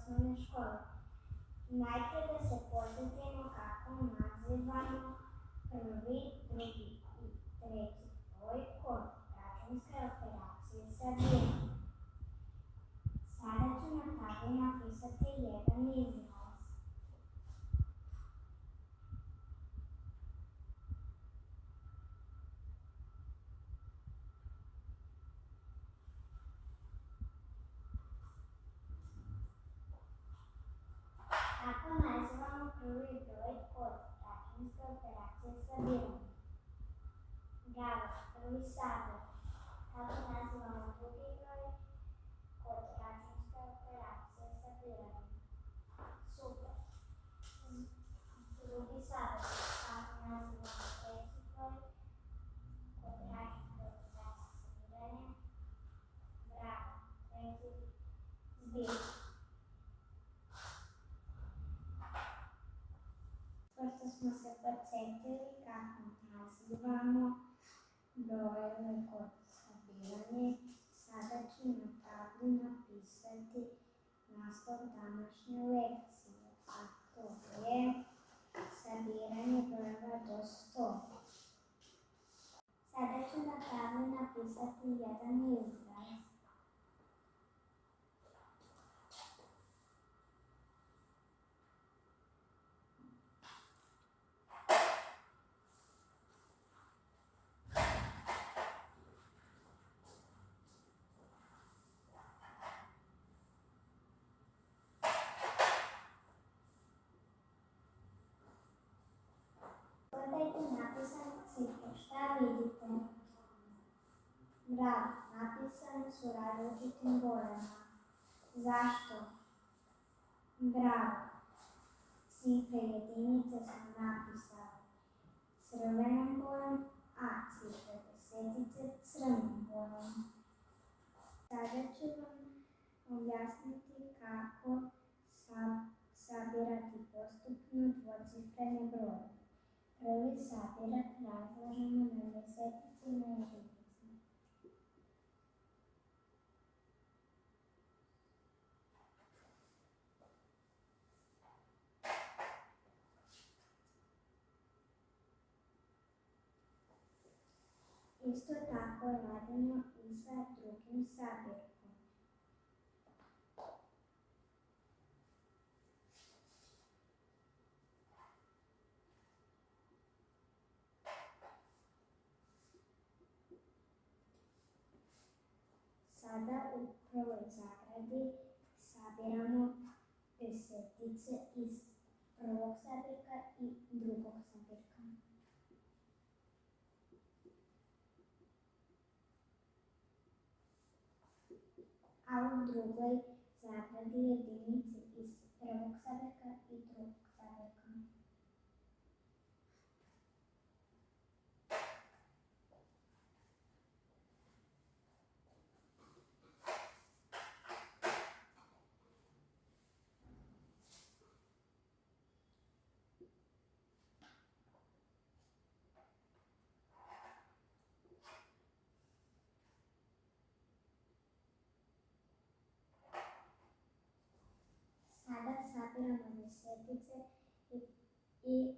osnovne škole. Najpre da se podsjetimo kako nazivamo prvi, drugi i treći broj kod računske operacije sabiranja. Sada ću na tabli napisati jedan izraz. Kako nazivamo prvi broj kod računske operacije sabiranja? Bravo, prvi sabir. Kako nazivamo drugi broj kod računske operacije sabiranja? Super. Drugi sabir. Kako nazivamo treći broj kod računske operacije sabiranja? Bravo, treći zbir. Pošto smo se podsjetili kako nazivamo brojeve kod sabiranja, sada ću na tabli napisati naslov današnje lekcije, a to je sabiranje brojeva do 100. Sada ću na tabli napisati jedan izraz. Pogledajte napisane cifre, šta vidite? Bravo, napisane su različitim bojama. Zašto? Bravo, cifre jedinice smo napisali crvenom bojom, a cifre desetice crnom bojom. Sada ću vam objasniti kako sabirati postupno dvocifrene brojeve. Prvi sabirak razlažemo na desetice i na jedinice. Isto tako radimo i sa drugim sabirkom. Sada u prvoj zagradi sabiramo desetice iz prvog sabirka i drugog sabirka. A u drugoj zagradi jedinice iz prvog sabirka i drugog sabirka. Sada sabiramo desetice i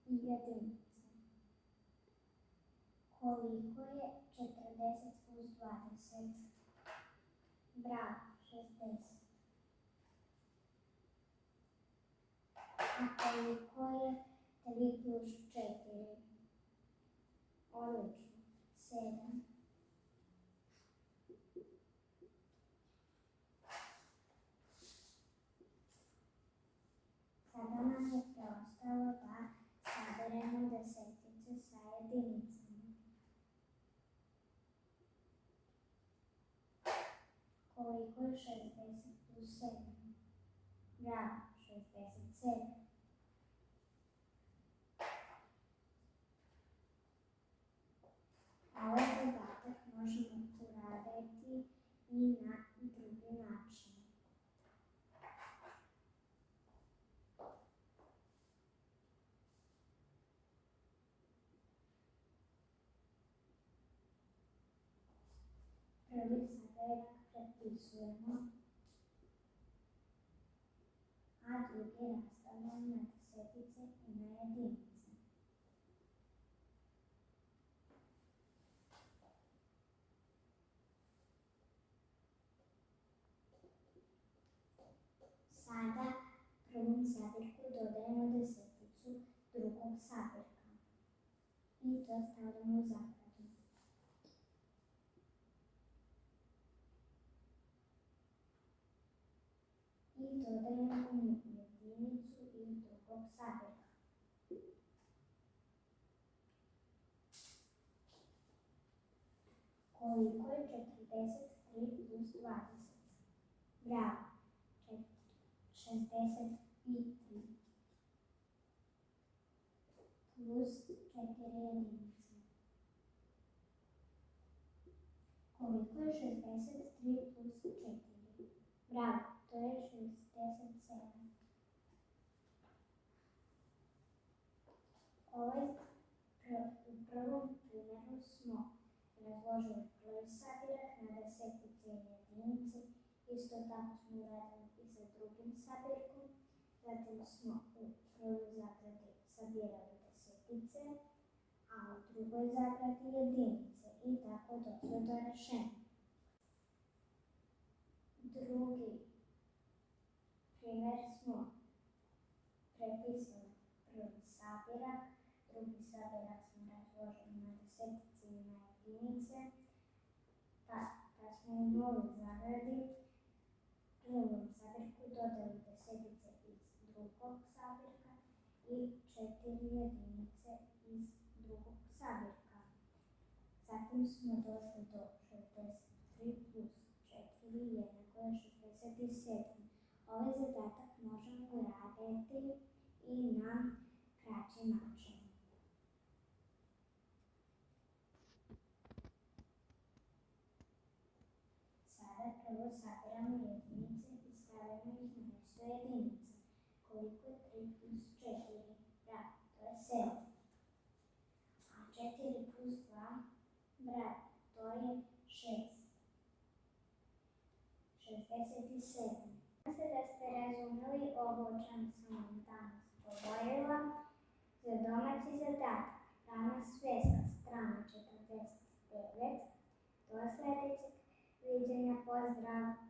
jedinice. Koliko je 40 plus 20? Bravo, 60. A koliko je 3 plus 4? Odlično, 7. Sada nam je preostalo da saberemo desetice sa jedinicama. Koliko je 60 plus 7? Bravo, 67. Ovaj zadatak možemo uraditi i na drugi način. Prvi saberak prepisujemo, a drugi rastavljamo na desetice i na jedinice. Sada prvom sabirku dodajemo deseticu drugog sabirka i to stavljamo u zagradu. I dodajemo jedinicu iz drugog sabirka. Koliko je 43 plus 20? Bravo, 63 plus 4 jedinice. Koliko je 63 plus 4? Bravo, to je 67. U prvom primjeru smo razložili broj sabirak na desetice i jedinice, isto tako smo uradili i sa drugim sabirkom, zatim smo u prvoj zagradi sabirali desetice, a u drugoj zagradi jedinice i tako došli do rešenja. Drugi primjer smo prepisali prvi sabirak, drugi sabirak smo razložili na desetice i na jedinice, pa smo u novoj zagradi prvom sabirku dodali desetice iz drugog sabirka i 4 jedinice iz drugog sabirka. Zatim smo došli do 63 plus 4 jednako je 67. Ovaj zadatak možemo uraditi i na kraći način. Sada prvo sabiramo jedinice i stavljamo ih na mesto jedinica. Koliko je 3 plus 4? Bravo, to je 7. A 4 plus 2? Bravo, to je 6. 67. Nadam se da ste razumeli ovo o čemu sam vam danas govorila. Za domaći zadatak, rana sveska, strana 49. Do sledećeg viđenja, pozdrav!